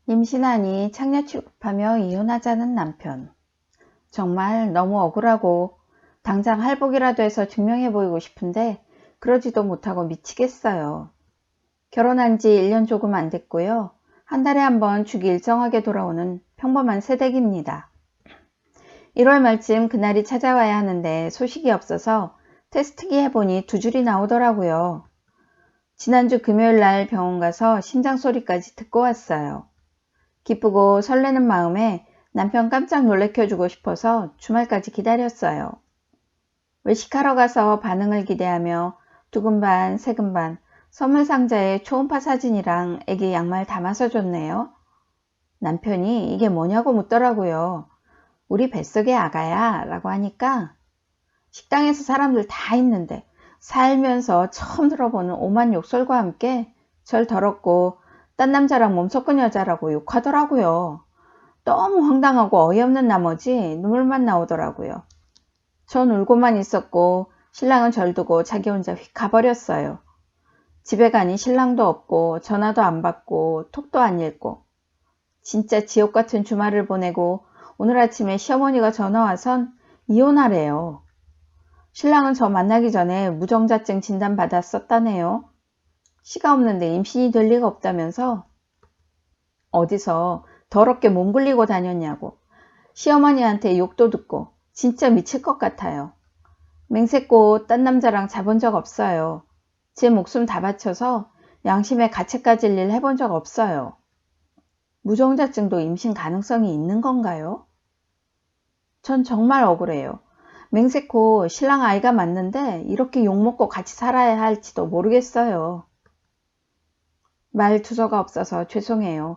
임신하니 창녀 취급하며 이혼하자는 남편. 정말 너무 억울하고 당장 할복이라도 해서 증명해 보이고 싶은데 그러지도 못하고 미치겠어요. 결혼한 지 1년 조금 안 됐고요. 한 달에 한 번 주기 일정하게 돌아오는 평범한 새댁입니다. 1월 말쯤 그날이 찾아와야 하는데 소식이 없어서 테스트기 해보니 2줄이 나오더라고요. 지난주 금요일 날 병원 가서 심장 소리까지 듣고 왔어요. 기쁘고 설레는 마음에 남편 깜짝 놀래켜주고 싶어서 주말까지 기다렸어요. 외식하러 가서 반응을 기대하며 두근반 새근반 선물 상자에 초음파 사진이랑 애기 양말 담아서 줬네요. 남편이 이게 뭐냐고 묻더라고요. 우리 뱃속의 아가야 라고 하니까 식당에서 사람들 다 있는데 살면서 처음 들어보는 오만 욕설과 함께 절 더럽고 딴 남자랑 몸 섞은 여자라고 욕하더라고요. 너무 황당하고 어이없는 나머지 눈물만 나오더라고요. 전 울고만 있었고 신랑은 절 두고 자기 혼자 휙 가버렸어요. 집에 가니 신랑도 없고 전화도 안 받고 톡도 안 읽고 진짜 지옥 같은 주말을 보내고 오늘 아침에 시어머니가 전화와선 이혼하래요. 신랑은 저 만나기 전에 무정자증 진단 받았었다네요. 씨가 없는데 임신이 될 리가 없다면서 어디서 더럽게 몸 굴리고 다녔냐고 시어머니한테 욕도 듣고 진짜 미칠 것 같아요. 맹세코 딴 남자랑 자본 적 없어요. 제 목숨 다 바쳐서 양심에 가책 가질 일 해본 적 없어요. 무정자증도 임신 가능성이 있는 건가요? 전 정말 억울해요. 맹세코 신랑 아이가 맞는데 이렇게 욕먹고 같이 살아야 할지도 모르겠어요. 말 투서가 없어서 죄송해요.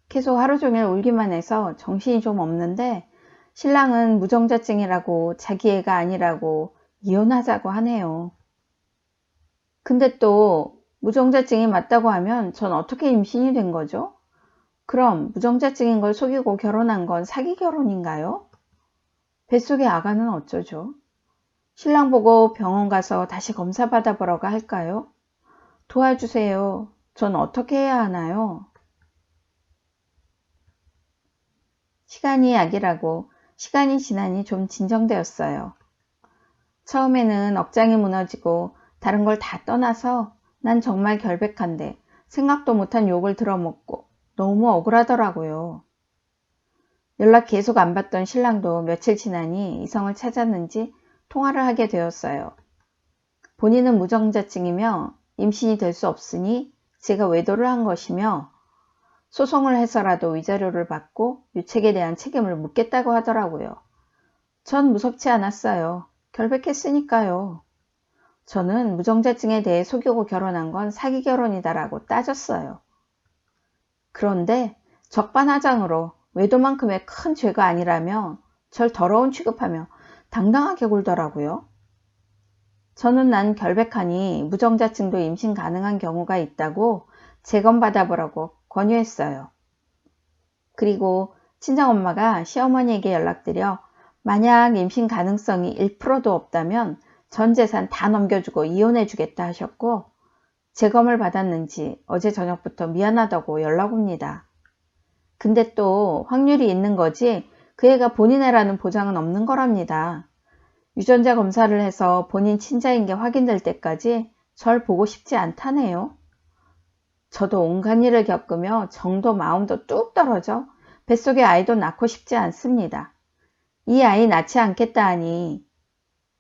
계속 하루 종일 울기만 해서 정신이 좀 없는데 신랑은 무정자증이라고 자기 애가 아니라고 이혼하자고 하네요. 근데 또 무정자증이 맞다고 하면 전 어떻게 임신이 된 거죠? 그럼 무정자증인 걸 속이고 결혼한 건 사기 결혼인가요? 뱃속의 아가는 어쩌죠? 신랑 보고 병원 가서 다시 검사 받아보라고 할까요? 도와주세요. 전 어떻게 해야 하나요? 시간이 약이라고 시간이 지나니 좀 진정되었어요. 처음에는 억장이 무너지고 다른 걸 다 떠나서 난 정말 결백한데 생각도 못한 욕을 들어먹고 너무 억울하더라고요. 연락 계속 안 받던 신랑도 며칠 지나니 이성을 찾았는지 통화를 하게 되었어요. 본인은 무정자증이며 임신이 될 수 없으니 제가 외도를 한 것이며 소송을 해서라도 위자료를 받고 유책에 대한 책임을 묻겠다고 하더라고요. 전 무섭지 않았어요. 결백했으니까요. 저는 무정자증에 대해 속이고 결혼한 건 사기 결혼이다라고 따졌어요. 그런데 적반하장으로 외도만큼의 큰 죄가 아니라며 절 더러운 취급하며 당당하게 굴더라고요. 저는 난 결백하니 무정자증도 임신 가능한 경우가 있다고 재검받아보라고 권유했어요. 그리고 친정엄마가 시어머니에게 연락드려 만약 임신 가능성이 1%도 없다면 전 재산 다 넘겨주고 이혼해주겠다 하셨고 재검을 받았는지 어제 저녁부터 미안하다고 연락 옵니다. 근데 또 확률이 있는 거지 그 애가 본인 애라는 보장은 없는 거랍니다. 유전자 검사를 해서 본인 친자인 게 확인될 때까지 절 보고 싶지 않다네요. 저도 온갖 일을 겪으며 정도 마음도 뚝 떨어져 뱃속의 아이도 낳고 싶지 않습니다. 이 아이 낳지 않겠다 하니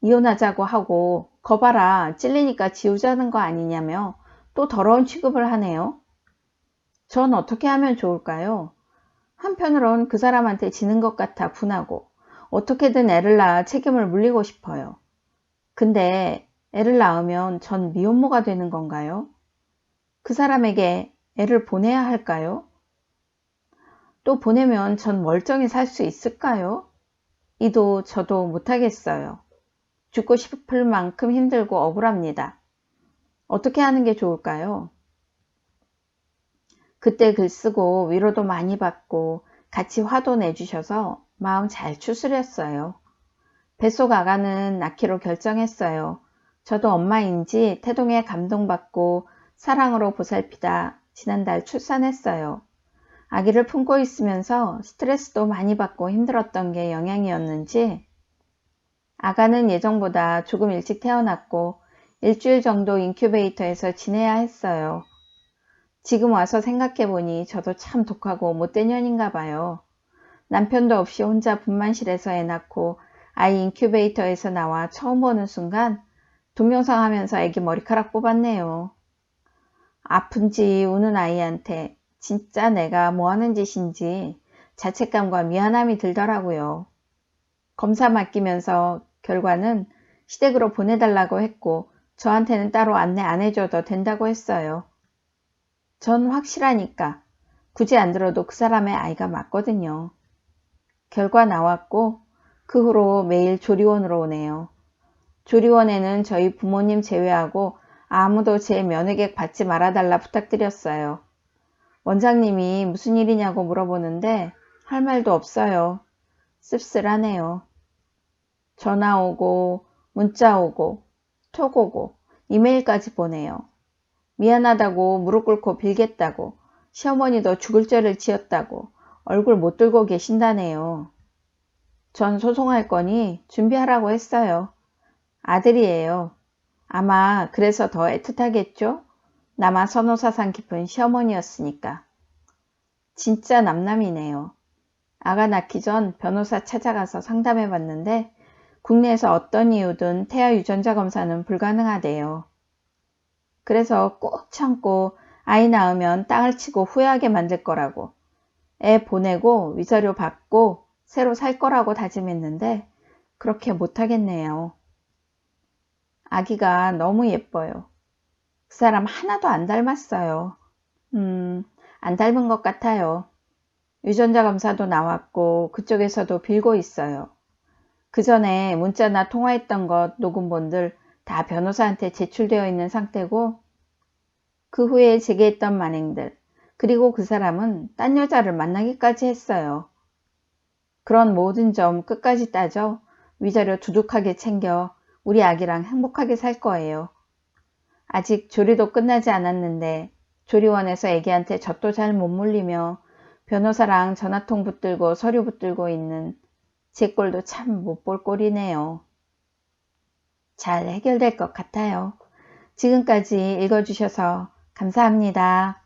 이혼하자고 하고 거봐라 찔리니까 지우자는 거 아니냐며 또 더러운 취급을 하네요. 전 어떻게 하면 좋을까요? 한편으론 그 사람한테 지는 것 같아 분하고 어떻게든 애를 낳아 책임을 물리고 싶어요. 근데 애를 낳으면 전 미혼모가 되는 건가요? 그 사람에게 애를 보내야 할까요? 또 보내면 전 멀쩡히 살 수 있을까요? 이도 저도 못하겠어요. 죽고 싶을 만큼 힘들고 억울합니다. 어떻게 하는 게 좋을까요? 그때 글 쓰고 위로도 많이 받고 같이 화도 내주셔서 마음 잘 추스렸어요. 뱃속 아가는 낳기로 결정했어요. 저도 엄마인지 태동에 감동받고 사랑으로 보살피다 지난달 출산했어요. 아기를 품고 있으면서 스트레스도 많이 받고 힘들었던 게 영향이었는지 아가는 예정보다 조금 일찍 태어났고 일주일 정도 인큐베이터에서 지내야 했어요. 지금 와서 생각해보니 저도 참 독하고 못된 년인가 봐요. 남편도 없이 혼자 분만실에서 애 낳고 아이 인큐베이터에서 나와 처음 보는 순간 동영상 하면서 애기 머리카락 뽑았네요. 아픈지 우는 아이한테 진짜 내가 뭐하는 짓인지 자책감과 미안함이 들더라고요. 검사 맡기면서 결과는 시댁으로 보내달라고 했고 저한테는 따로 안내 안 해줘도 된다고 했어요. 전 확실하니까 굳이 안 들어도 그 사람의 아이가 맞거든요. 결과 나왔고 그 후로 매일 조리원으로 오네요. 조리원에는 저희 부모님 제외하고 아무도 제 면회객 받지 말아달라 부탁드렸어요. 원장님이 무슨 일이냐고 물어보는데 할 말도 없어요. 씁쓸하네요. 전화 오고 문자 오고 톡 오고 이메일까지 보내요. 미안하다고 무릎 꿇고 빌겠다고 시어머니도 죽을 죄를 지었다고 얼굴 못 들고 계신다네요. 전 소송할 거니 준비하라고 했어요. 아들이에요. 아마 그래서 더 애틋하겠죠? 남아 선호사상 깊은 시어머니였으니까. 진짜 남남이네요. 아가 낳기 전 변호사 찾아가서 상담해 봤는데 국내에서 어떤 이유든 태아 유전자 검사는 불가능하대요. 그래서 꾹 참고 아이 낳으면 땅을 치고 후회하게 만들 거라고 애 보내고 위자료 받고 새로 살 거라고 다짐했는데 그렇게 못하겠네요. 아기가 너무 예뻐요. 그 사람 하나도 안 닮았어요. 안 닮은 것 같아요. 유전자 검사도 나왔고 그쪽에서도 빌고 있어요. 그 전에 문자나 통화했던 것 녹음본들 다 변호사한테 제출되어 있는 상태고 그 후에 제기했던 만행들 그리고 그 사람은 딴 여자를 만나기까지 했어요. 그런 모든 점 끝까지 따져 위자료 두둑하게 챙겨 우리 아기랑 행복하게 살 거예요. 아직 조리도 끝나지 않았는데 조리원에서 애기한테 젖도 잘 못 물리며 변호사랑 전화통 붙들고 서류 붙들고 있는 제 꼴도 참 못 볼 꼴이네요. 잘 해결될 것 같아요. 지금까지 읽어주셔서 감사합니다.